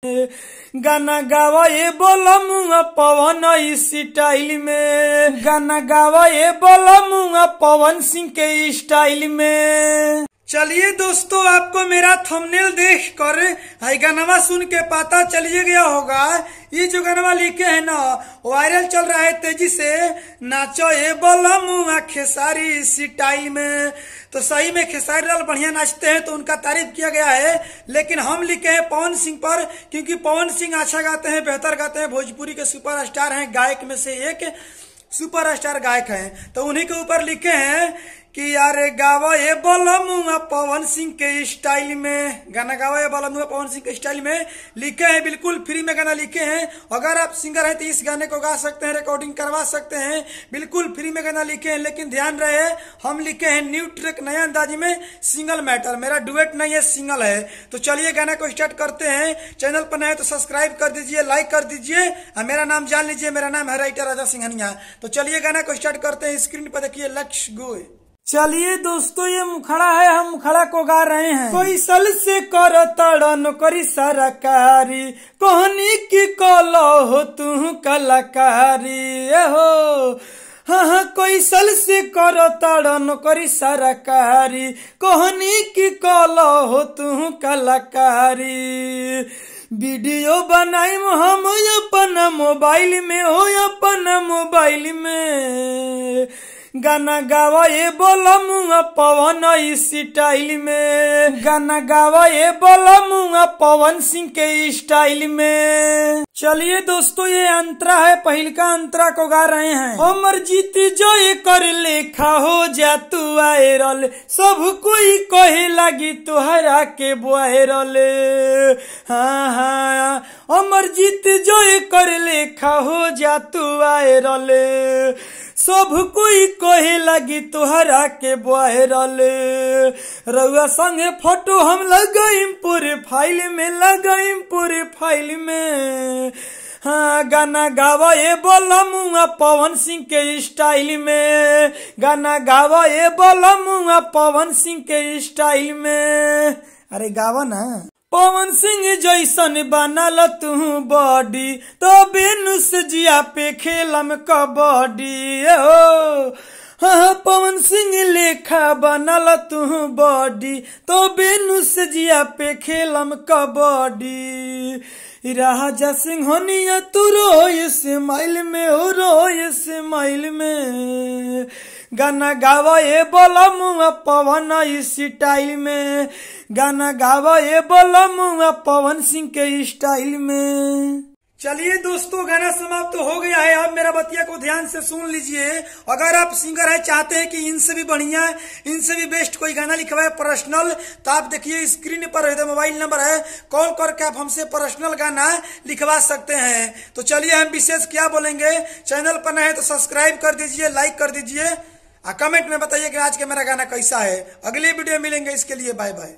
गाना गावा ये बोलमुआ पवन स्टाइल में, गाना गावा ये बोलमुआ पवन सिंह के स्टाइल में। चलिए दोस्तों, आपको मेरा थंबनेल देख कर गाना सुन के पता चलिए गया होगा, ये जो गाना लिखे है ना वायरल चल रहा है तेजी से, नाचो ये बोलमुआ खेसारी स्टाइल में। तो सही में खेसारी लाल बढ़िया नाचते हैं तो उनका तारीफ किया गया है, लेकिन हम लिखे हैं पवन सिंह पर, क्योंकि पवन सिंह अच्छा गाते हैं, बेहतर गाते हैं, भोजपुरी के सुपरस्टार हैं, गायक में से एक सुपरस्टार गायक हैं। तो उन्हीं के ऊपर लिखे हैं कि यार गावा ये बोलमुआ पवन सिंह के स्टाइल में, गाना गावा ये बोलमुआ पवन सिंह के स्टाइल में लिखे हैं। बिल्कुल फ्री में गाना लिखे हैं। अगर आप सिंगर हैं तो इस गाने को गा सकते हैं, रिकॉर्डिंग करवा सकते हैं, बिल्कुल फ्री में गाना लिखे हैं। लेकिन ध्यान रहे, हम लिखे हैं न्यू ट्रैक, नया अंदाजी में, सिंगल मैटर, मेरा डुएट नहीं है, सिंगल है। तो चलिए गाना को स्टार्ट करते हैं। चैनल पर नए तो सब्सक्राइब कर दीजिए, लाइक कर दीजिए, मेरा नाम जान लीजिए, मेरा नाम है राइटर राजा सिंघनिया। तो चलिए गाना को स्टार्ट करते हैं। स्क्रीन पर देखिए, लेट्स गो। चलिए दोस्तों, ये मुखड़ा है, हम मुखड़ा को गा रहे हैं। कोई सल से कर तड़न करी सरकारी, कहनी की कलो हो तू कलाकारी हो। हाँ, कोई सल से कर तड़न करी सरकारी, कहनी की कलो हो तू कलाकारी। वीडियो बनाई हम अपन मोबाइल में हो, अपन मोबाइल में। गाना गावा ये बोलमुआ पवन स्टाइल में, गाना गावा ये बोलमुआ पवन सिंह के स्टाइल में। चलिए दोस्तों, ये अंतरा है, पहिल का अंतरा को गा रहे हैं। अमर जीत जो ये कर लेखा हो जा तू वायरल, सब कोई कहे लगी तुहरा के वायरल। हाँ हाँ, अमर जीत जो ये कर लेखा हो जा तू वायरल, सब कोई कहे लगी तुहरा के वायरल। रउआ संगे फोटो हम लगाइम पूरे फाइल में, लगाइम पूरे फाइल में। हाँ, गाना गावा ये बोलमुआ पवन सिंह के स्टाइल में, गाना गावा ये बोलमुआ पवन सिंह के स्टाइल में। अरे गावा ना। पवन सिंह जैसन बनल तू बॉडी, तो बेनुस जिया पे खेलम कबड्डी हो। हाँ, पवन सिंह लेखा बनल तू बॉडी, तो बेनुस जिया पे खेलम कबड्डी। राजा सिंघनिया तू रोय स्माइल में हो, रोय स्माइल में। गाना गावा ये बोलमुआ पवन स्टाइल में, गाना गावा ये बोलमुआ पवन सिंह के स्टाइल में। चलिए दोस्तों, गाना समाप्त तो हो गया है। आप मेरा बतिया को ध्यान से सुन लीजिए। अगर आप सिंगर है, चाहते हैं कि इनसे भी बढ़िया, इनसे भी बेस्ट कोई गाना लिखवाए पर्सनल, तो आप देखिए स्क्रीन पर मोबाइल नंबर है, कॉल करके आप हमसे पर्सनल गाना लिखवा सकते हैं। तो चलिए, हम विशेष क्या बोलेंगे, चैनल पर नए हैं तो सब्सक्राइब कर दीजिए, लाइक कर दीजिए, कमेंट में बताइए कि आज का मेरा गाना कैसा है। अगले वीडियो मिलेंगे, इसके लिए बाय बाय।